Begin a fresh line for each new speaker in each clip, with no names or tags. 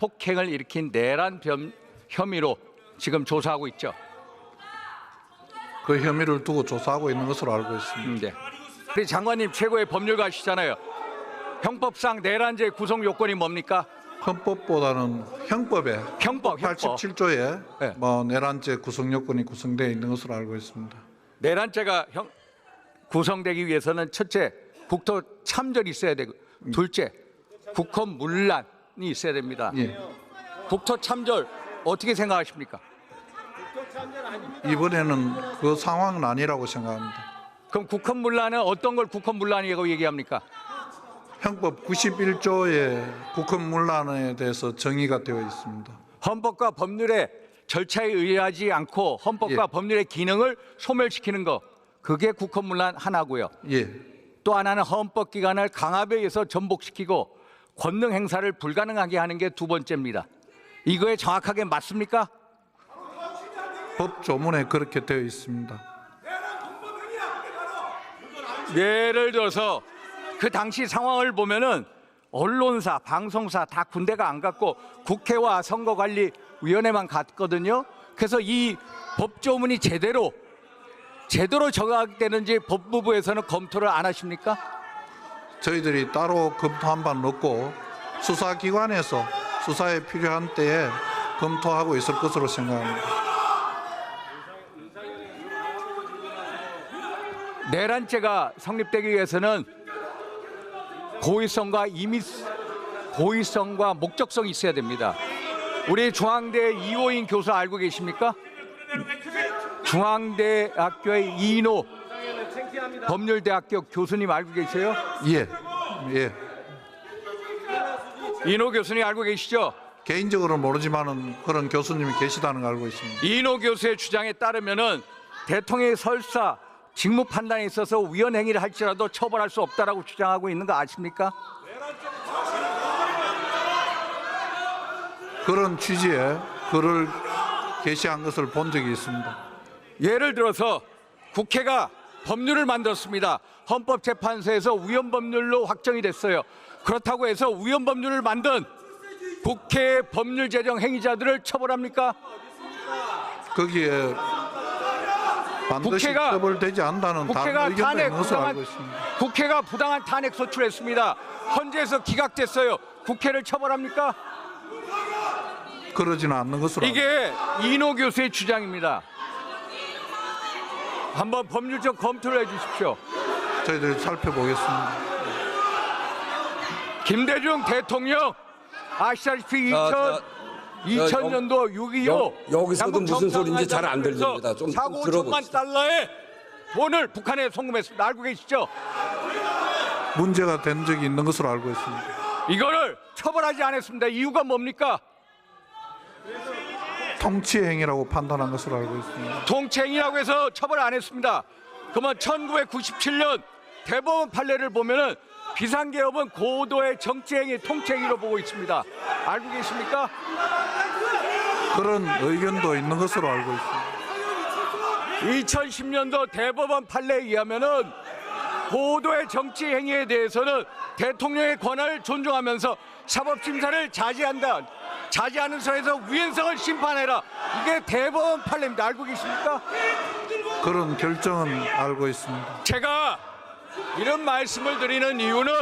폭행을 일으킨 내란 혐의로 지금 조사하고 있죠.
그 혐의를 두고 조사하고 있는 것으로 알고 있습니다.
네. 우리 장관님 최고의 법률가시잖아요. 형법상 내란죄 구성 요건이 뭡니까?
헌법보다는 형법. 87조에
네.
내란죄 구성 요건이 구성되어 있는 것으로 알고 있습니다.
내란죄가 구성되기 위해서는 첫째, 국토 참전이 있어야 되고, 둘째, 국헌 문란이 있어야 됩니다.
예.
국토 참전 어떻게 생각하십니까?
이번에는 그 상황은 아니라고 생각합니다.
그럼 국헌 문란은 어떤 걸 국헌 문란이라고 얘기합니까?
형법 91조의 국헌문란에 대해서 정의가 되어 있습니다.
헌법과 법률의 절차에 의하지 않고 헌법과
예.
법률의 기능을 소멸시키는 거, 그게 국헌 문란 하나고요.
예,
또 하나는 헌법 기관을 강압에 의해서 전복시키고 권능 행사를 불가능하게 하는 게 두 번째입니다. 이거에 정확하게 맞습니까?
법 조문에 그렇게 되어 있습니다.
예를 들어서 그 당시 상황을 보면은 언론사, 방송사 다 군대가 안 갔고 국회와 선거관리위원회만 갔거든요. 그래서 이 법조문이 제대로 적용되는지 법무부에서는 검토를 안 하십니까?
저희들이 따로 검토한 바는 없고 수사기관에서 수사에 필요한 때에 검토하고 있을 것으로 생각합니다.
내란죄가 성립되기 위해서는 고의성과 목적성이 있어야 됩니다. 우리 중앙대 이호인 교수 알고 계십니까? 중앙대학교의 이인호 법률대학교 교수님 알고 계세요?
예, 예.
이인호 교수님 알고 계시죠?
개인적으로는 모르지만은 그런 교수님이 계시다는 걸 알고 있습니다.
이인호 교수의 주장에 따르면은 대통령의 설사 직무 판단에 있어서 위헌 행위를 할지라도 처벌할 수 없다라고 주장하고 있는 거 아십니까?
그런 취지의 글을 게시한 것을 본 적이 있습니다.
예를 들어서 국회가 법률을 만들었습니다. 헌법재판소에서 위헌 법률로 확정이 됐어요. 그렇다고 해서 위헌 법률을 만든 국회 법률 제정 행위자들을 처벌합니까?
거기에 반드시
국회가-
처벌되지 않는다는
국회가
다른 의견도
탄핵
있는 것으로 알고 있습니다.
국회가 부당한 탄핵 소추했습니다. 헌재에서 기각됐어요. 국회를 처벌합니까?
그러지는 않는 것으로
이게 이인호 교수의 주장입니다. 한번 법률적 검토를 해주십시오.
저희들이 살펴보겠습니다.
김대중 대통령 아시다시피 2000년도 6.25
여기서도 무슨 소리인지 잘 안 들립니다. 좀
4억 5천만
들어봅시다.
달러의 돈을 북한에 송금했습니다. 알고 계시죠?
문제가 된 적이 있는 것으로 알고 있습니다.
이거를 처벌하지 않았습니다. 이유가 뭡니까?
통치 행위라고 판단한 것으로 알고 있습니다.
통치행위라고 해서 처벌 안 했습니다. 그러면 1997년 대법원 판례를 보면은 비상계엄은 고도의 정치행위, 통치행위로 보고 있습니다. 알고 계십니까?
그런 의견도 있는 것으로 알고 있습니다.
2010년도 대법원 판례에 의하면은 고도의 정치 행위에 대해서는 대통령의 권한을 존중하면서 사법심사를 자제하는 선에서 위헌성을 심판해라. 이게 대법원 판례입니다. 알고 계십니까?
그런 결정은 알고 있습니다.
제가 이런 말씀을 드리는 이유는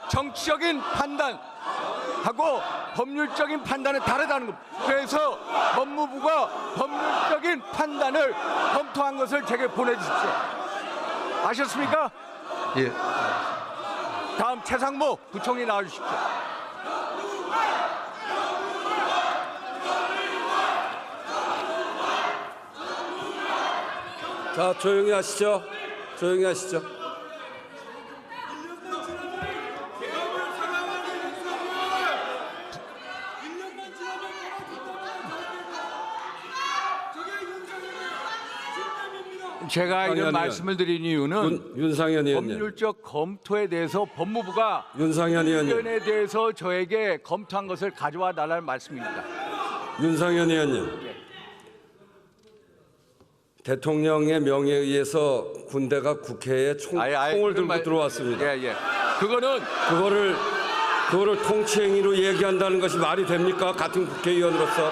정치적인 판단하고 법률적인 판단은 다르다는 겁니다. 그래서 법무부가 법률적인 판단을 검토한 것을 제게 보내주십시오. 아셨습니까?
예,
다음 최상무 부총리 나와주십시오.
자, 조용히 하시죠. 조용히 하시죠.
제가 이런
윤상현
말씀을 드린 이유는
윤상현 의원님.
법률적 검토에 대해서 법무부가
윤상현 의원님.
의견에 대해서 저에게 검토한 것을 가져와 달라는 말씀입니다.
윤상현 의원님. 대통령의 명예에 의해서 군대가 국회에 총을 들고 들어왔습니다.
예. 그거는
그거를 통치행위로 얘기한다는 것이 말이 됩니까? 같은 국회의원으로서.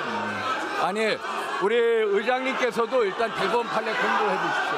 아니, 우리 의장님께서도 일단 대법원 판례 공부해 주십시오.